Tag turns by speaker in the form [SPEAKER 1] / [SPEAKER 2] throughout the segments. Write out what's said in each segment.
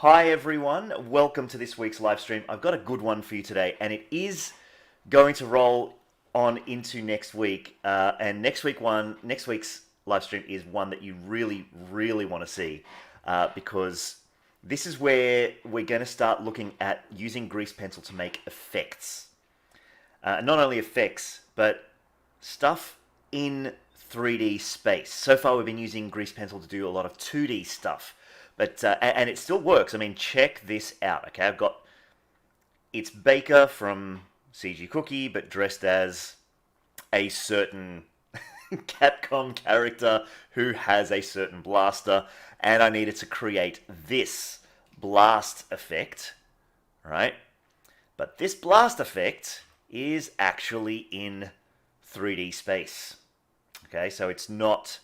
[SPEAKER 1] Hi everyone, welcome to this week's live stream. I've got a good one for you today, and it is going to roll on into next week. And next week's live stream is one that you really want to see, because this is where we're going to start looking at using grease pencil to make effects. Not only effects, but stuff in 3D space. So far, we've been using grease pencil to do a lot of 2D stuff. But and it still works. I mean, check this out. Okay, I've got it's Baker from CG Cookie, but dressed as a certain Capcom character who has a certain blaster, and I needed to create this blast effect, right? But this blast effect is actually in 3D space. Okay, so it's not.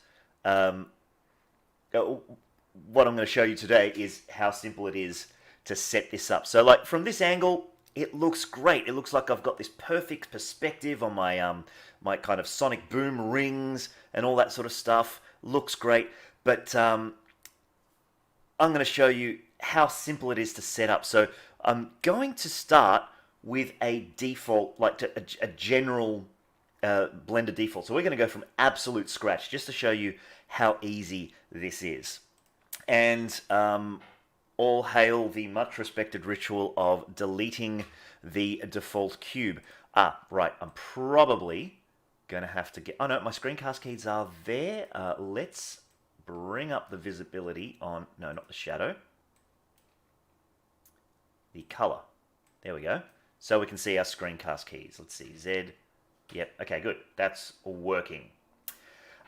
[SPEAKER 1] What I'm going to show you today is how simple it is to set this up. So like from this angle, it looks great. It looks like I've got this perfect perspective on my my kind of sonic boom rings and all that sort of stuff. Looks great, but I'm going to show you how simple it is to set up. So I'm going to start with a default, like a general Blender default. So we're going to go from absolute scratch just to show you how easy this is. And all hail the much respected ritual of deleting the default cube. Right, I'm probably going to have to get... Oh no, my screencast keys are there. Let's bring up the visibility on... No, not the shadow. The color. There we go. So we can see our screencast keys. Let's see, Z. Yep, okay, good. That's working.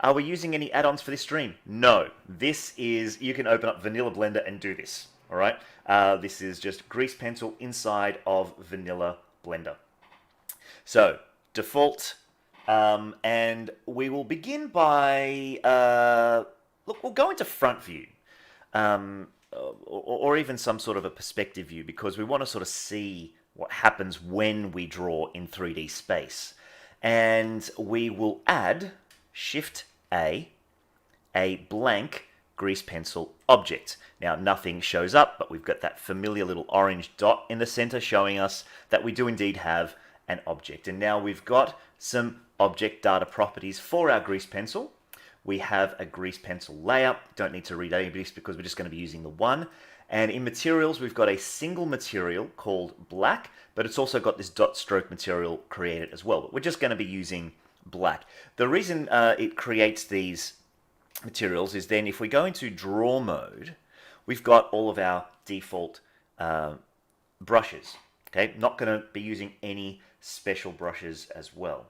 [SPEAKER 1] Are we using any add-ons for this stream? No. This is, you can open up Vanilla Blender and do this, all right? This is just grease pencil inside of Vanilla Blender. So, default, and we will begin by, look, we'll go into front view, or even some sort of a perspective view, because we want to sort of see what happens when we draw in 3D space. And we will add Shift A blank grease pencil object. Now nothing shows up, but we've got that familiar little orange dot in the center showing us that we do indeed have an object. And now we've got some object data properties for our grease pencil. We have a grease pencil layer. Don't need to read any of this because we're just going to be using the one. And in materials, we've got a single material called black, but it's also got this dot stroke material created as well. But we're just going to be using black. The reason it creates these materials is then if we go into draw mode, we've got all of our default brushes. Okay, not going to be using any special brushes as well.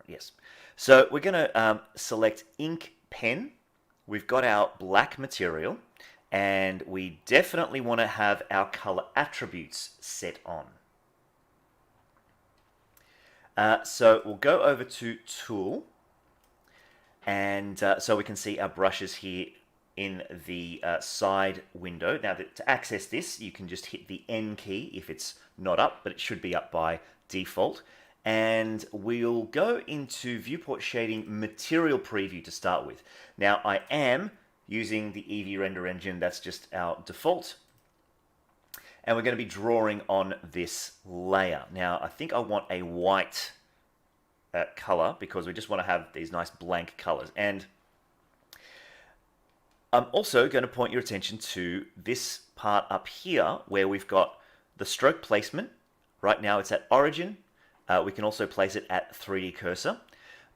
[SPEAKER 1] Yes, so we're going to select ink pen. We've got our black material, and we definitely want to have our color attributes set on. So we'll go over to Tool, and so we can see our brushes here in the side window. Now, to access this, you can just hit the N key if it's not up, but it should be up by default. And we'll go into Viewport Shading Material Preview to start with. Now, I am using the Eevee Render Engine. That's just our default. And we're going to be drawing on this layer. Now, I think I want a white color because we just want to have these nice blank colors. And I'm also going to point your attention to this part up here where we've got the stroke placement. Right now it's at origin. We can also place it at 3D cursor,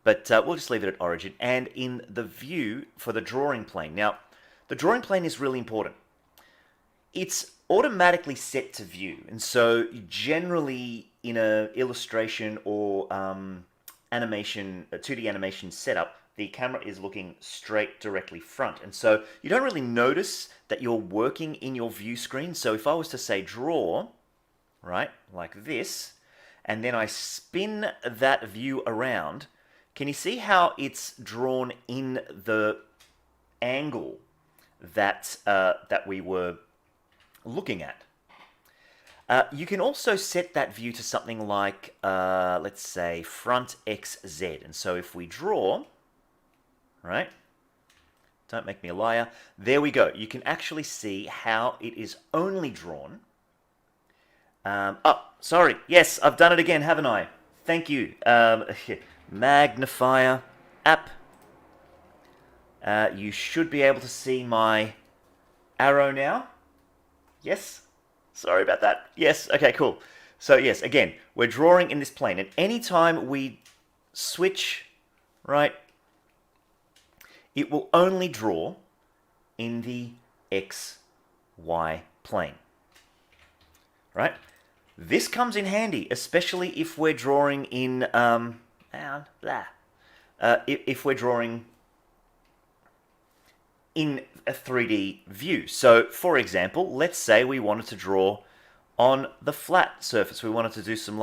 [SPEAKER 1] but we'll just leave it at origin. And in the view for the drawing plane. Now, the drawing plane is really important. It's automatically set to view, and so generally in a illustration or animation, a 2D animation setup, the camera is looking straight directly front, and so you don't really notice that you're working in your view screen. So if I was to say draw, right, like this, and then I spin that view around, can you see how it's drawn in the angle that that we were looking at? You can also set that view to something like, let's say, front XZ. And so if we draw, right, don't make me a liar. There we go. You can actually see how it is only drawn. Oh, sorry. Yes, I've done it again, haven't I? Thank you. Magnifier app. You should be able to see my arrow now. Yes? Sorry about that. Yes, okay, cool. So yes, again, we're drawing in this plane, and anytime we switch, right, it will only draw in the X, Y plane, right? This comes in handy, especially if we're drawing in, if we're drawing in a 3D view. So, for example, let's say we wanted to draw on the flat surface. We wanted to do some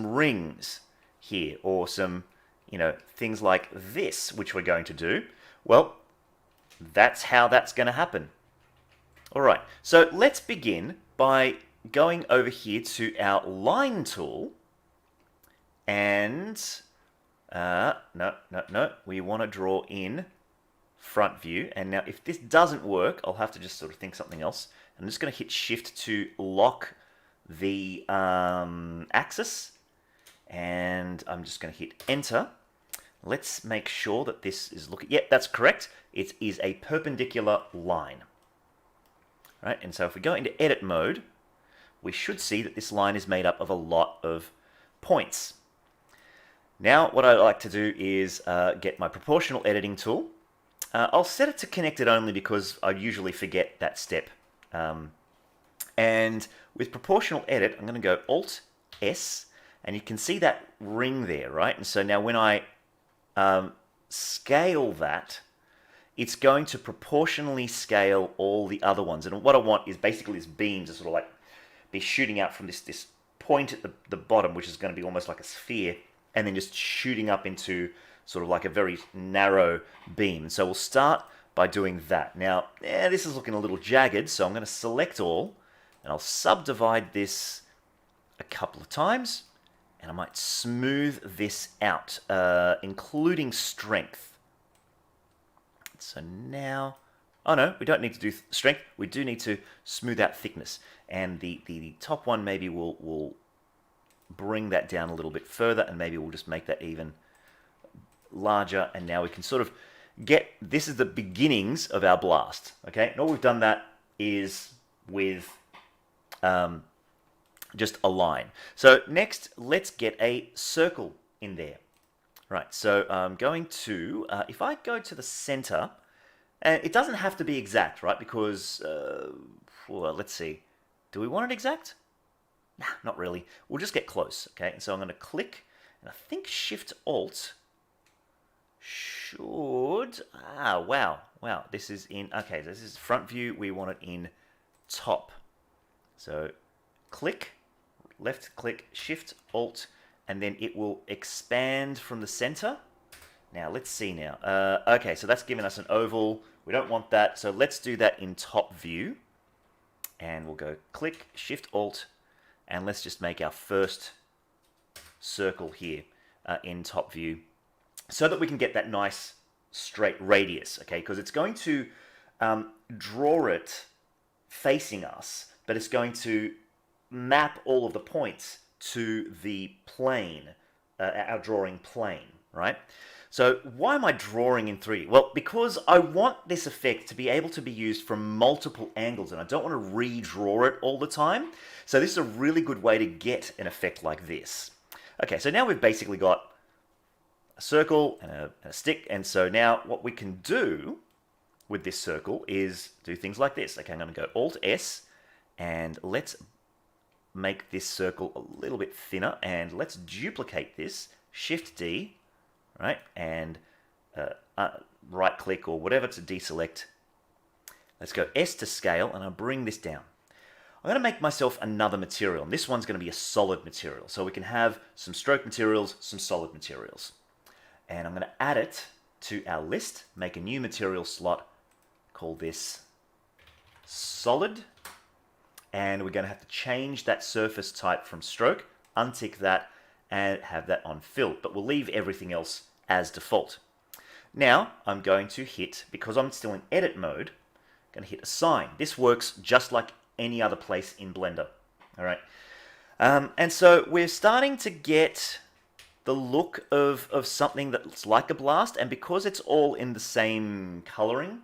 [SPEAKER 1] rings here, or some, things like this, which we're going to do. Well, that's how that's going to happen. All right, so let's begin by going over here to our line tool, and no, we want to draw in front view. And now if this doesn't work, I'll have to just sort of think something else. I'm just going to hit shift to lock the axis, and I'm just going to hit enter. Let's make sure that this is looking, yep, that's correct. It is a perpendicular line. Right, and so if we go into edit mode, we should see that this line is made up of a lot of points. Now what I like to do is get my proportional editing tool. I'll set it to connected only because I usually forget that step. And with proportional edit, I'm going to go Alt S, and you can see that ring there, right? And so now when I scale that, it's going to proportionally scale all the other ones. And what I want is basically this beam to sort of like be shooting out from this point at the bottom, which is going to be almost like a sphere, and then just shooting up into sort of like a very narrow beam. So we'll start by doing that. Now, this is looking a little jagged, so I'm going to select all, and I'll subdivide this a couple of times, and I might smooth this out, including strength. So now, oh no, we don't need to do strength. We do need to smooth out thickness. And the top one, maybe we'll bring that down a little bit further, and maybe we'll just make that even larger. And now we can sort of get, this is the beginnings of our blast, okay? And all we've done that is with just a line. So next, let's get a circle in there. Right, so I'm going to, if I go to the center, and it doesn't have to be exact, right? Because, well, let's see. Do we want it exact? Nah, not really. We'll just get close, okay? So I'm going to click, and I think Shift-Alt should, wow, this is in, okay, this is front view. We want it in top. So click, left click, Shift-Alt, and then it will expand from the center. Now, let's see now. Okay, so that's giving us an oval. We don't want that, so let's do that in top view. And we'll go click, Shift-Alt, and let's just make our first circle here in top view, so that we can get that nice straight radius, okay? Because it's going to draw it facing us, but it's going to map all of the points to the plane, our drawing plane, right? So why am I drawing in 3D? Well, because I want this effect to be able to be used from multiple angles, and I don't want to redraw it all the time. So this is a really good way to get an effect like this. Okay, so now we've basically got a circle and a stick, and so now what we can do with this circle is do things like this. Okay, I'm going to go Alt-S, and let's make this circle a little bit thinner, and let's duplicate this, Shift-D, right, and right-click or whatever to deselect. Let's go S to scale, and I'll bring this down. I'm going to make myself another material, and this one's going to be a solid material, so we can have some stroke materials, some solid materials. And I'm going to add it to our list, make a new material slot, call this solid, and we're going to have to change that surface type from stroke, untick that, and have that on fill, but we'll leave everything else as default. Now I'm going to hit, because I'm still in edit mode, I'm going to hit assign. This works just like any other place in Blender. All right. And so we're starting to get the look of something that's like a blast, and because it's all in the same coloring,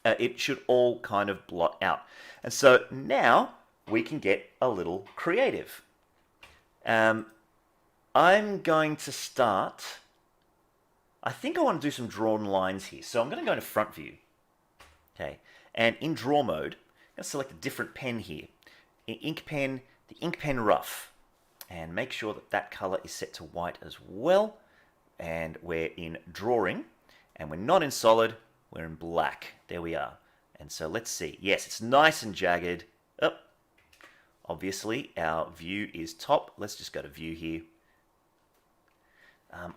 [SPEAKER 1] it should all kind of blot out. And so now we can get a little creative. I'm going to start, I think I want to do some drawn lines here. So I'm going to go into front view. Okay, and in draw mode, I'm going to select a different pen here. In ink pen, the ink pen rough. And make sure that that color is set to white as well. And we're in drawing, and we're not in solid, we're in black. There we are. And so let's see. Yes, it's nice and jagged. Oh, obviously, our view is top. Let's just go to view here.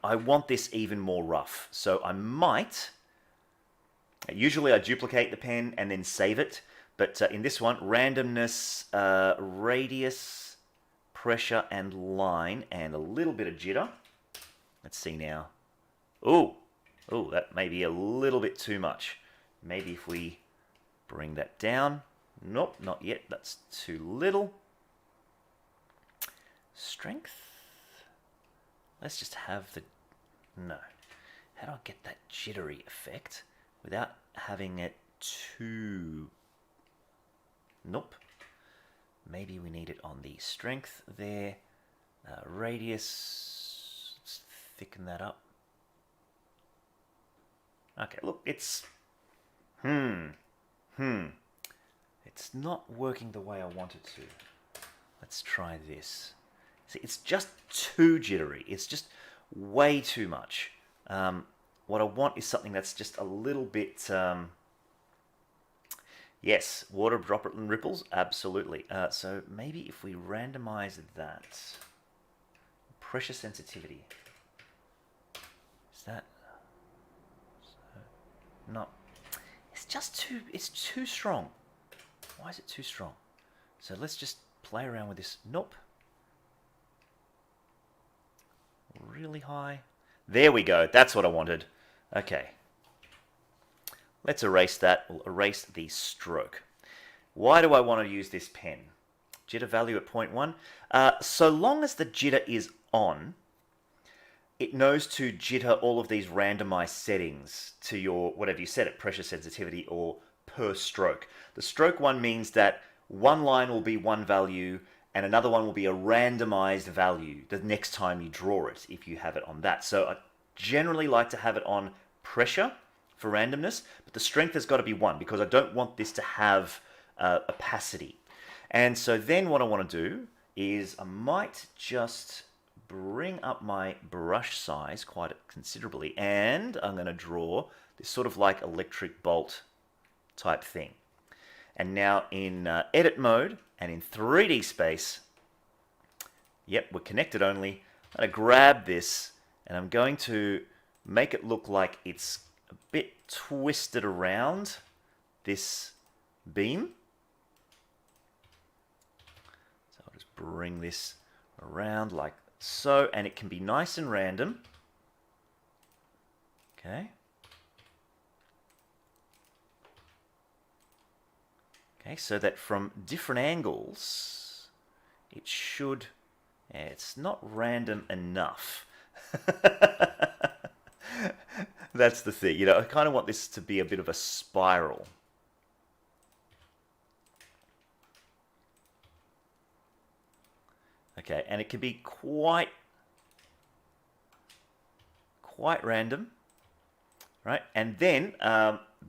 [SPEAKER 1] I want this even more rough. So I might, usually I duplicate the pen and then save it. But in this one, randomness, radius, pressure, and line, and a little bit of jitter. Let's see now. Oh, that may be a little bit too much. Maybe if we bring that down. Nope, not yet. That's too little. Strength. Let's just have the... No. How do I get that jittery effect without having it too... Nope. Maybe we need it on the strength there. Radius. Let's thicken that up. Okay, look, it's... It's not working the way I want it to. Let's try this. See, it's just too jittery. It's just way too much. What I want is something that's just a little bit... Yes, water droplet and ripples, absolutely. So maybe if we randomize that. Pressure sensitivity. Is that... No. It's just too strong. Why is it too strong? So let's just play around with this. Nope. Really high. There we go. That's what I wanted. Okay. Let's erase that. We'll erase the stroke. Why do I want to use this pen? Jitter value at 0.1. So long as the jitter is on, it knows to jitter all of these randomized settings to your, whatever you set it, pressure sensitivity or per stroke. The stroke one means that one line will be one value and another one will be a randomized value the next time you draw it, if you have it on that. So I generally like to have it on pressure for randomness, but the strength has got to be 1 because I don't want this to have opacity. And so then what I want to do is I might just bring up my brush size quite considerably, and I'm going to draw this sort of like electric bolt type thing. And now in edit mode and in 3D space, yep, we're connected only. I'm going to grab this and I'm going to make it look like it's a bit twisted around this beam. So I'll just bring this around like so, and it can be nice and random. Okay. Okay, so that from different angles, it should... it's not random enough. That's the thing, you know, I kind of want this to be a bit of a spiral. Okay, and it can be quite random, right? And then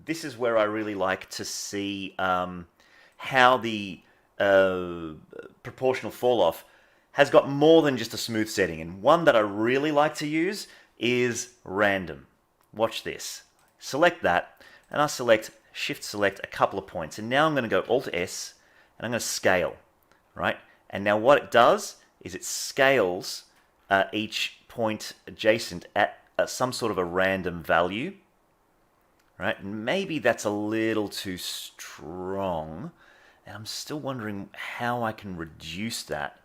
[SPEAKER 1] this is where I really like to see how the proportional fall off has got more than just a smooth setting. And one that I really like to use is random. Watch this. Select that, and I select, shift select a couple of points. And now I'm going to go Alt S, and I'm going to scale, right? And now what it does is it scales each point adjacent at some sort of a random value, right? And maybe that's a little too strong, and I'm still wondering how I can reduce that.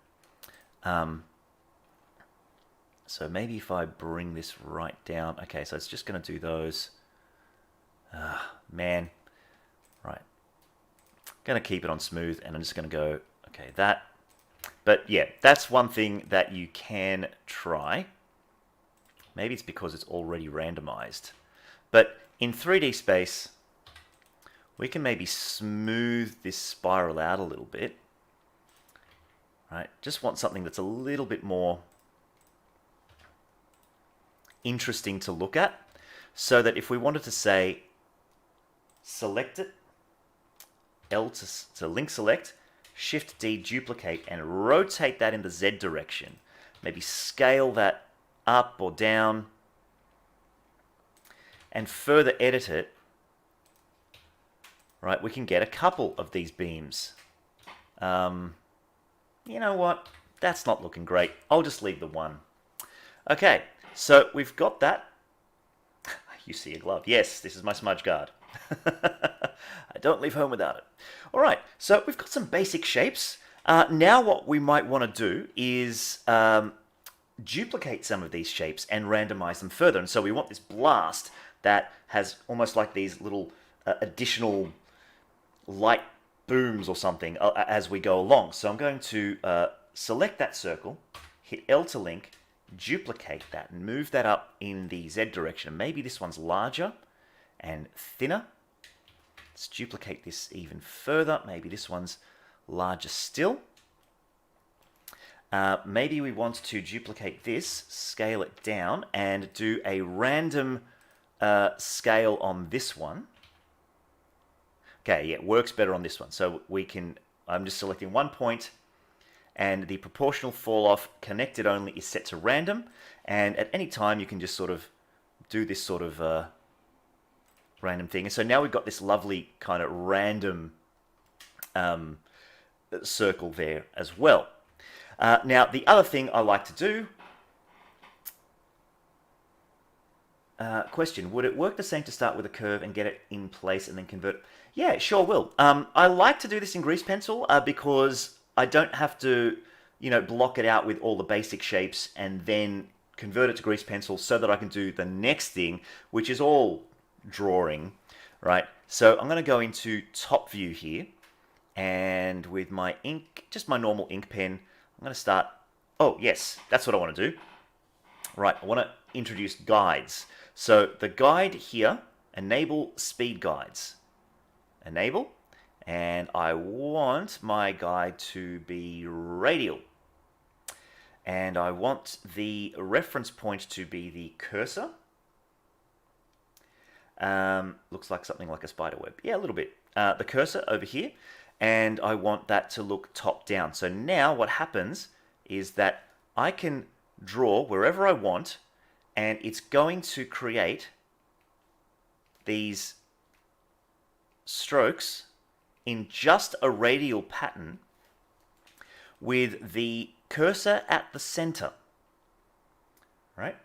[SPEAKER 1] So maybe if I bring this right down. Okay, so it's just going to do those. Man. Right. Going to keep it on smooth, and I'm just going to go, okay, that. But yeah, that's one thing that you can try. Maybe it's because it's already randomized. But in 3D space, we can maybe smooth this spiral out a little bit. Right? Just want something that's a little bit more interesting to look at, so that if we wanted to say select it, L to link select, Shift D duplicate, and rotate that in the Z direction. Maybe scale that up or down and further edit it. Right, we can get a couple of these beams. You know what? That's not looking great. I'll just leave the one. Okay, so we've got that. You see a glove. Yes, this is my smudge guard. I don't leave home without it. All right, so we've got some basic shapes. Now what we might want to do is duplicate some of these shapes and randomize them further. And so we want this blast that has almost like these little additional light booms or something as we go along. So I'm going to select that circle, hit L to link, duplicate that, and move that up in the Z direction. Maybe this one's larger and thinner. Let's duplicate this even further. Maybe this one's larger still. Maybe we want to duplicate this, scale it down, and do a random scale on this one. Okay, yeah, it works better on this one. So we can, I'm just selecting one point, and the proportional fall off connected only is set to random. And at any time, you can just sort of do this sort of random thing. And so now we've got this lovely kind of random circle there as well. Now, the other thing I like to do, question, would it work the same to start with a curve and get it in place and then convert it? Yeah, it sure will. I like to do this in grease pencil because I don't have to, block it out with all the basic shapes and then convert it to grease pencil so that I can do the next thing, which is all drawing, right? So I'm going to go into top view here, and with my ink, just my normal ink pen, I'm going to start, oh yes, that's what I want to do. Right, I want to introduce guides. So the guide here, enable speed guides. Enable, and I want my guide to be radial. And I want the reference point to be the cursor. Looks like something like a spider web. Yeah, a little bit. The cursor over here. And I want that to look top down. So now what happens is that I can draw wherever I want, and it's going to create these strokes in just a radial pattern with the cursor at the center. Right?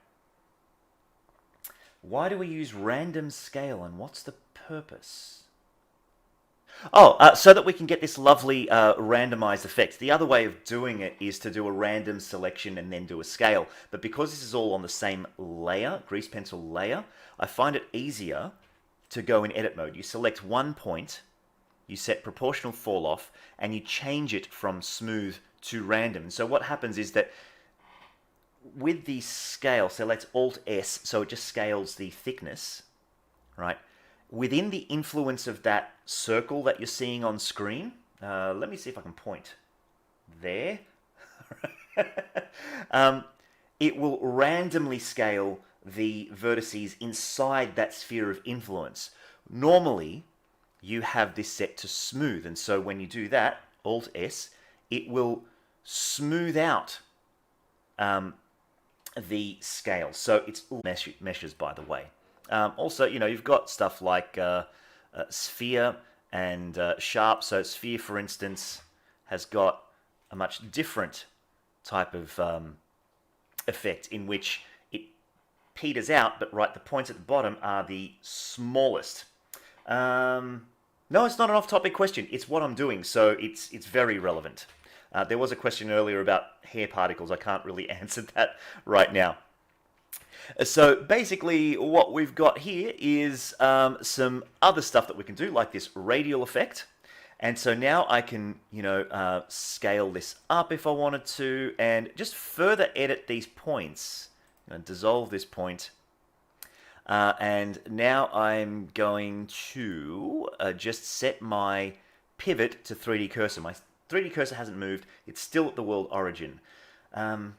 [SPEAKER 1] Why do we use random scale, and what's the purpose? Oh, so that we can get this lovely randomized effect. The other way of doing it is to do a random selection and then do a scale. But because this is all on the same layer, grease pencil layer, I find it easier to go in edit mode. You select one point, you set proportional fall off, and you change it from smooth to random. And so what happens is that with the scale, so let's Alt S, so it just scales the thickness, right? Within the influence of that circle that you're seeing on screen, let me see if I can point there. It will randomly scale the vertices inside that sphere of influence. Normally, you have this set to smooth, and so when you do that, Alt S, it will smooth out the scale. So it's meshes, by the way. Also, you've got stuff like sphere and sharp. So sphere, for instance, has got a much different type of effect in which it peters out, but the points at the bottom are the smallest. No, it's not an off-topic question. It's what I'm doing, so it's very relevant. There was a question earlier about hair particles. I can't really answer that right now. So basically what we've got here is some other stuff that we can do, like this radial effect. And so now I can, scale this up if I wanted to, and just further edit these points. I'm going to dissolve this point. And now I'm going to just set my pivot to 3D cursor. My 3D cursor hasn't moved. It's still at the world origin. I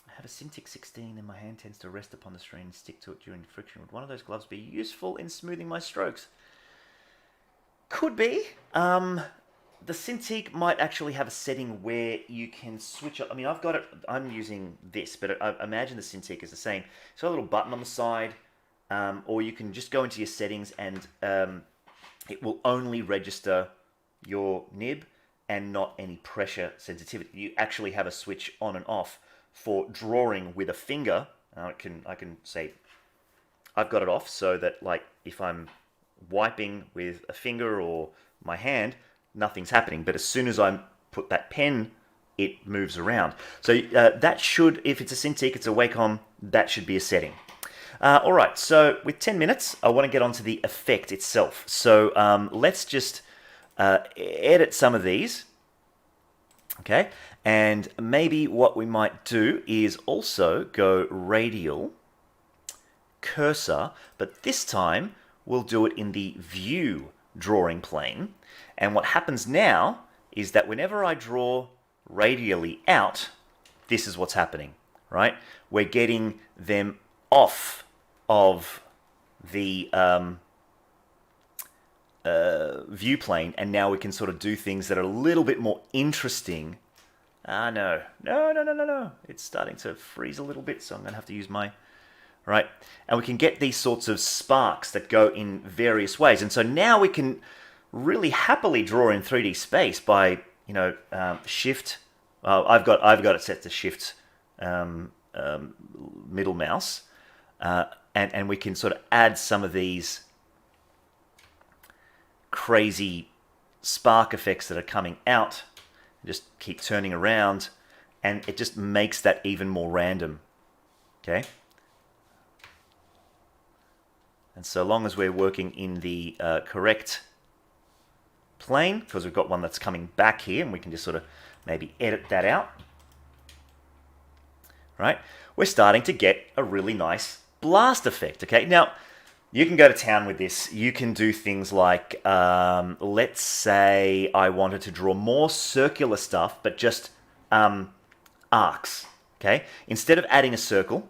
[SPEAKER 1] have a Cintiq 16 and my hand tends to rest upon the screen and stick to it during friction. Would one of those gloves be useful in smoothing my strokes? Could be. The Cintiq might actually have a setting where you can switch up. I mean, I've got it. I'm using this, but I imagine the Cintiq is the same. So a little button on the side, or you can just go into your settings and it will only register your nib and not any pressure sensitivity. You actually have a switch on and off for drawing with a finger. I can say I've got it off so that, like, if I'm wiping with a finger or my hand, nothing's happening. But as soon as I put that pen, it moves around. So that should, if it's a Cintiq, it's a Wacom, that should be a setting. All right, so with 10 minutes, I want to get onto the effect itself. So let's just edit some of these. Okay, and maybe what we might do is also go radial, cursor, but this time we'll do it in the view drawing plane. And what happens now is that whenever I draw radially out, this is what's happening, right? We're getting them off of the view plane, and now we can sort of do things that are a little bit more interesting. No. It's starting to freeze a little bit, so I'm going to have to use my... Right? And we can get these sorts of sparks that go in various ways. And so now we can really happily draw in 3D space by, shift... I've got it set to shift middle mouse. And we can sort of add some of these crazy spark effects that are coming out. Just keep turning around, and it just makes that even more random. Okay? And so long as we're working in the correct plane, because we've got one that's coming back here, and we can just sort of maybe edit that out. Right? We're starting to get a really nice blast effect. Okay? Now, you can go to town with this. You can do things like, let's say I wanted to draw more circular stuff, but just arcs. Okay? Instead of adding a circle,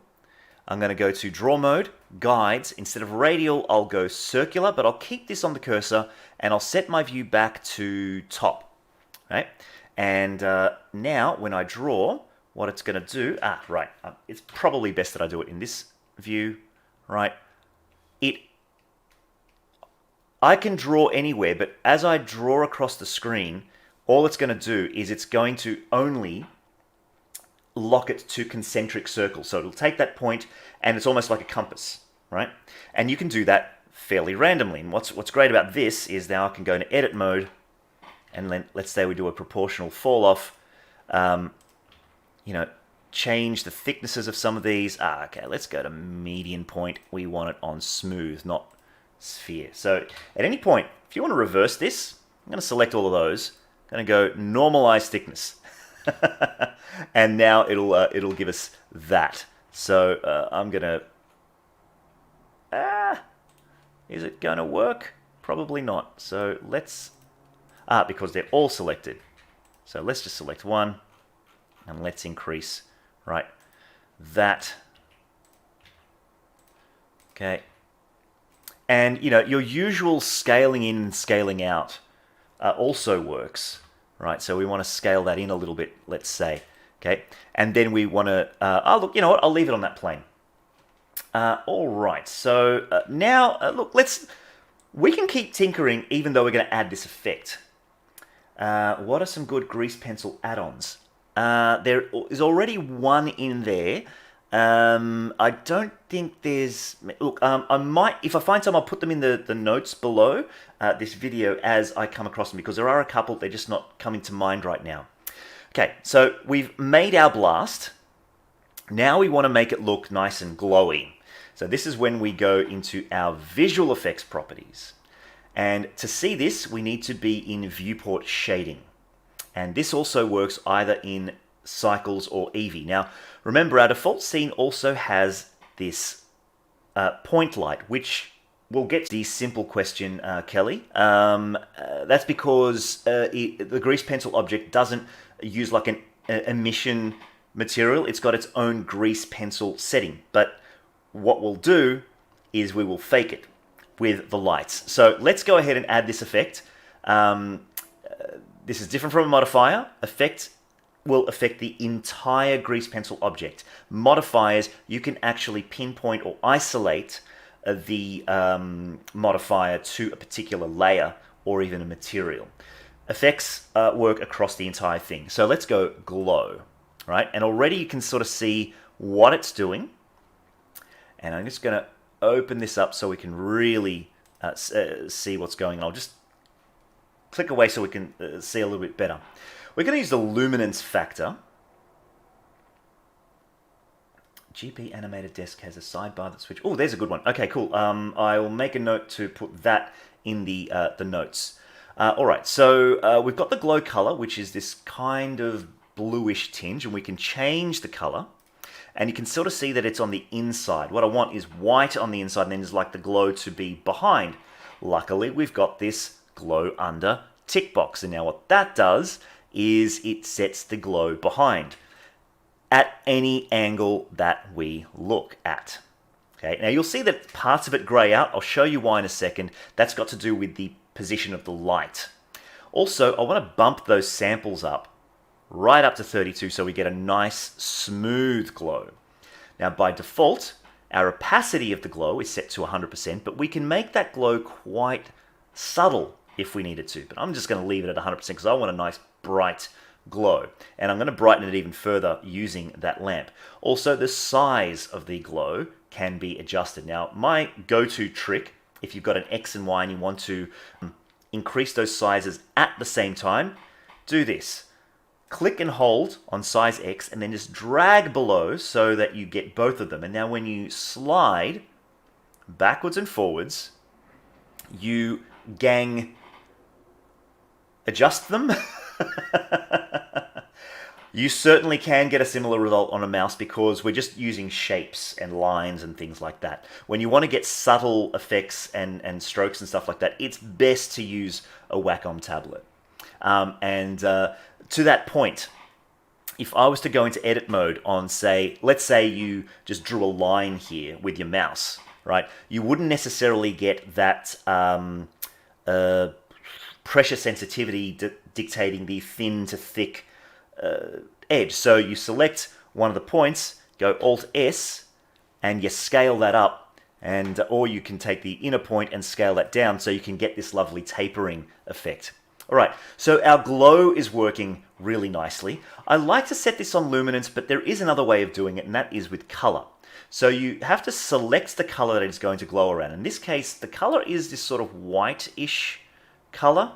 [SPEAKER 1] I'm going to go to draw mode, guides. Instead of radial, I'll go circular, but I'll keep this on the cursor, and I'll set my view back to top. Right? And now, when I draw, what it's going to do... it's probably best that I do it in this view. Right? I can draw anywhere, but as I draw across the screen, all it's going to do is it's going to only lock it to concentric circles. So it'll take that point, and it's almost like a compass, right? And you can do that fairly randomly. And what's great about this is now I can go into edit mode, and then let's say we do a proportional fall off. Change the thicknesses of some of these. Okay, let's go to median point. We want it on smooth, not sphere. So at any point, if you want to reverse this, I'm going to select all of those. I'm going to go normalize thickness. And now it'll give us that. So I'm going to... is it going to work? Probably not. So let's... because they're all selected. So let's just select one, and let's increase... Right, that. Okay. And, your usual scaling in and scaling out also works, right? So we want to scale that in a little bit, let's say, okay? And then we want to, look, you know what? I'll leave it on that plane. All right, so now, look, we can keep tinkering even though we're going to add this effect. What are some good grease pencil add-ons? There is already one in there. I don't think there's... Look, I might... If I find some, I'll put them in the notes below this video as I come across them, because there are a couple, they're just not coming to mind right now. Okay, so we've made our blast. Now we want to make it look nice and glowy. So this is when we go into our visual effects properties. And to see this, we need to be in viewport shading. And this also works either in cycles or Eevee. Now, remember, our default scene also has this point light, which we'll get to the simple question, Kelly. That's because the grease pencil object doesn't use like an emission material. It's got its own grease pencil setting. But what we'll do is we will fake it with the lights. So let's go ahead and add this effect. This is different from a modifier. Effect will affect the entire grease pencil object. Modifiers, you can actually pinpoint or isolate the modifier to a particular layer or even a material. Effects work across the entire thing. So let's go glow, right? And already you can sort of see what it's doing. And I'm just going to open this up so we can really see what's going on. I'll just click away so we can see a little bit better. We're going to use the luminance factor. GP animated desk has a sidebar that switch. Oh, there's a good one. Okay, cool. I will make a note to put that in the notes. All right, so we've got the glow color, which is this kind of bluish tinge, and we can change the color. And you can sort of see that it's on the inside. What I want is white on the inside, and then there's like the glow to be behind. Luckily, we've got this glow under tick box. And now what that does is it sets the glow behind at any angle that we look at. Okay, now you'll see that parts of it grey out. I'll show you why in a second. That's got to do with the position of the light. Also, I want to bump those samples up right up to 32 so we get a nice smooth glow. Now by default, our opacity of the glow is set to 100%, but we can make that glow quite subtle if we needed to. But I'm just going to leave it at 100% because I want a nice bright glow. And I'm going to brighten it even further using that lamp. Also, the size of the glow can be adjusted. Now, my go-to trick, if you've got an X and Y and you want to increase those sizes at the same time, do this. Click and hold on size X and then just drag below so that you get both of them. And now when you slide backwards and forwards, you adjust them. You certainly can get a similar result on a mouse because we're just using shapes and lines and things like that. When you want to get subtle effects and strokes and stuff like that, it's best to use a Wacom tablet. To that point, if I was to go into edit mode on, say, let's say you just drew a line here with your mouse, right? You wouldn't necessarily get that pressure sensitivity dictating the thin to thick edge. So you select one of the points, go Alt-S, and you scale that up, or you can take the inner point and scale that down so you can get this lovely tapering effect. All right, so our glow is working really nicely. I like to set this on luminance, but there is another way of doing it, and that is with color. So you have to select the color that is going to glow around. In this case, the color is this sort of white-ish color.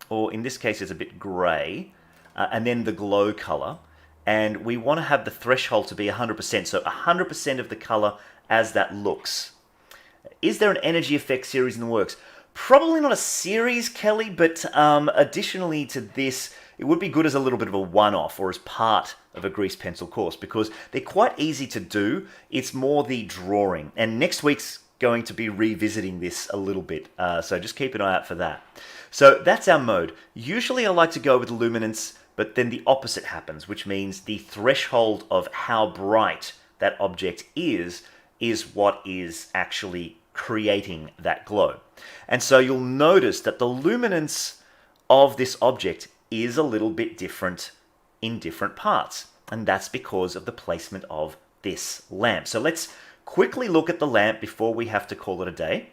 [SPEAKER 1] Or in this case, it's a bit gray. And then the glow color. And we want to have the threshold to be 100%. So 100% of the color as that looks. Is there an energy effect series in the works? Probably not a series, Kelly, but additionally to this, it would be good as a little bit of a one-off or as part of a grease pencil course because they're quite easy to do. It's more the drawing. And next week's going to be revisiting this a little bit, so just keep an eye out for that. So that's our mode. Usually I like to go with luminance, but then the opposite happens, which means the threshold of how bright that object is what is actually creating that glow. And so you'll notice that the luminance of this object is a little bit different in different parts. And that's because of the placement of this lamp. So let's quickly look at the lamp before we have to call it a day.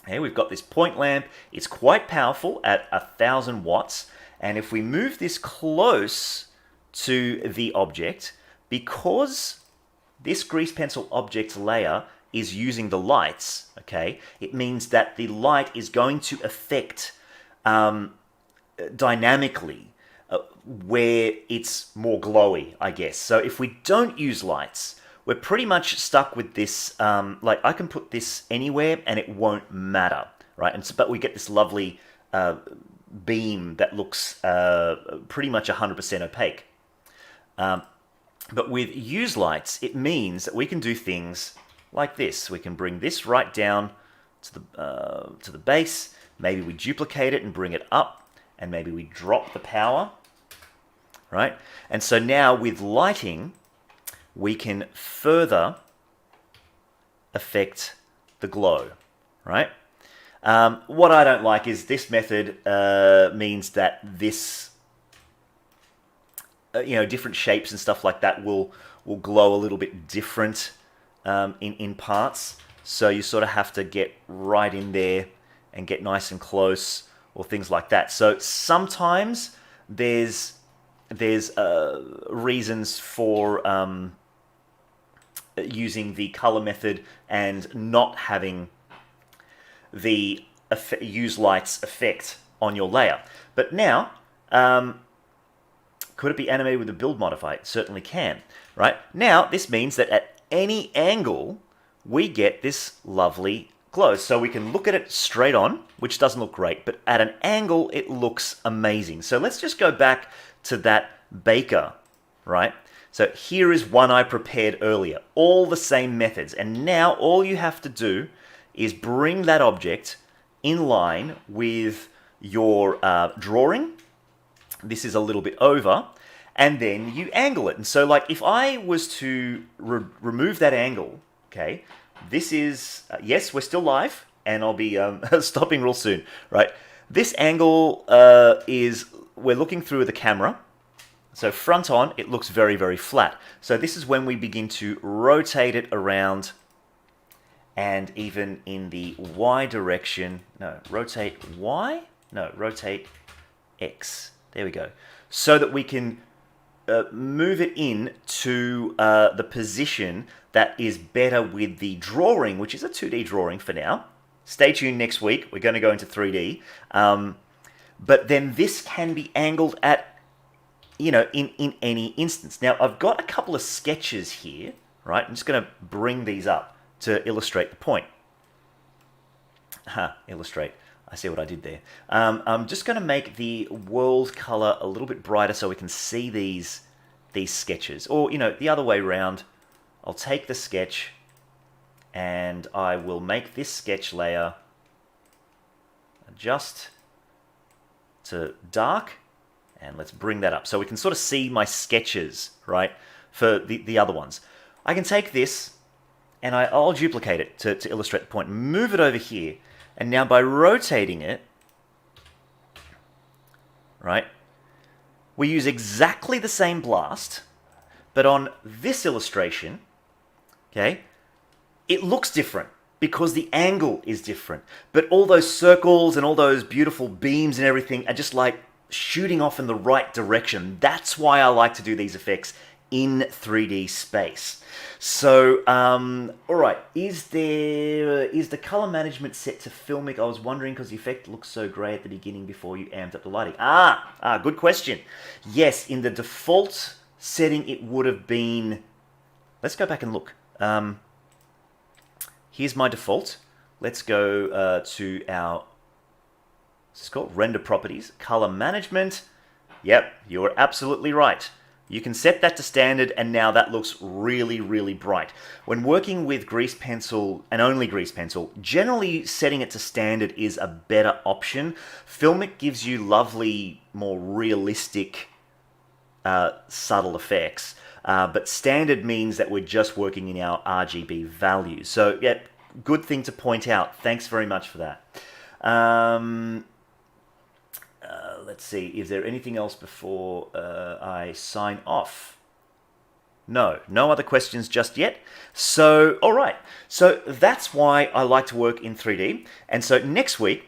[SPEAKER 1] Okay, we've got this point lamp. It's quite powerful at 1,000 watts. And if we move this close to the object, because this grease pencil object layer is using the lights, okay, it means that the light is going to affect dynamically where it's more glowy, I guess. So if we don't use lights, we're pretty much stuck with this. Like I can put this anywhere and it won't matter, right? And so, but we get this lovely beam that looks pretty much 100% opaque. But with use lights, it means that we can do things like this. We can bring this right down to the base. Maybe we duplicate it and bring it up, and maybe we drop the power, right? And so now with lighting, we can further affect the glow, right? What I don't like is this method means that this, different shapes and stuff like that will glow a little bit different in parts. So you sort of have to get right in there and get nice and close, or things like that. So sometimes there's reasons for using the color method and not having the use lights effect on your layer. But now, could it be animated with a build modifier? It certainly can, right? Now, this means that at any angle, we get this lovely glow. So we can look at it straight on, which doesn't look great, but at an angle, it looks amazing. So let's just go back to that baker, right? So here is one I prepared earlier, all the same methods. And now all you have to do is bring that object in line with your drawing. This is a little bit over, and then you angle it. And so like if I was to remove that angle, okay, this is, yes, we're still live, and I'll be stopping real soon, right? This angle is, we're looking through the camera. So front on, it looks very, very flat. So this is when we begin to rotate it around, and even in the Y direction, no, rotate Y? No, rotate X. There we go. So that we can move it in to the position that is better with the drawing, which is a 2D drawing for now. Stay tuned next week. We're going to go into 3D. But then this can be angled at, in any instance. Now, I've got a couple of sketches here, right? I'm just going to bring these up to illustrate the point. Illustrate. I see what I did there. I'm just going to make the world color a little bit brighter so we can see these sketches. Or, the other way around. I'll take the sketch and I will make this sketch layer adjust to dark, and let's bring that up so we can sort of see my sketches, right, for the other ones. I can take this and I'll duplicate it to illustrate the point, move it over here, and now by rotating it, right, we use exactly the same blast, but on this illustration, okay, it looks different because the angle is different. But all those circles and all those beautiful beams and everything are just like shooting off in the right direction. That's why I like to do these effects in 3D space. So, all right, is the color management set to filmic? I was wondering because the effect looks so great at the beginning before you amped up the lighting. Good question. Yes, in the default setting, it would have been. Let's go back and look. Here's my default. Let's go to our, what's it called? Render properties, color management. Yep, you're absolutely right. You can set that to standard, and now that looks really, really bright. When working with grease pencil, and only grease pencil, generally setting it to standard is a better option. Filmic gives you lovely, more realistic, subtle effects. But standard means that we're just working in our RGB values. So, yeah, good thing to point out. Thanks very much for that. Let's see, is there anything else before I sign off? No other questions just yet. So, all right. So that's why I like to work in 3D. And so next week,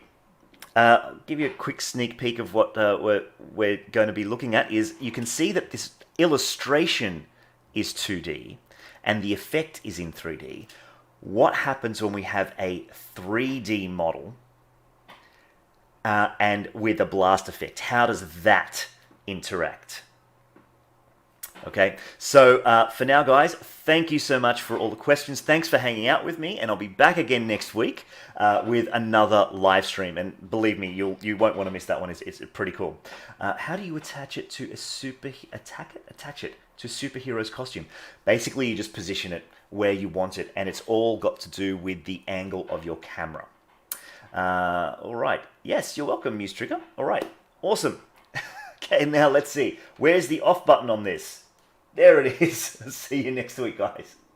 [SPEAKER 1] I'll give you a quick sneak peek of what we're going to be looking at. Is you can see that this illustration is 2D and the effect is in 3D. What happens when we have a 3D model and with a blast effect. How does that interact? Okay, so for now, guys, thank you so much for all the questions. Thanks for hanging out with me, and I'll be back again next week with another live stream. And believe me, you won't want to miss that one. It's pretty cool. How do you attach it to a attach it to superhero's costume? Basically, you just position it where you want it, and it's all got to do with the angle of your camera. All right. Yes, you're welcome, Muse Trigger. All right. Awesome. Okay, now let's see. Where's the off button on this? There it is. See you next week, guys.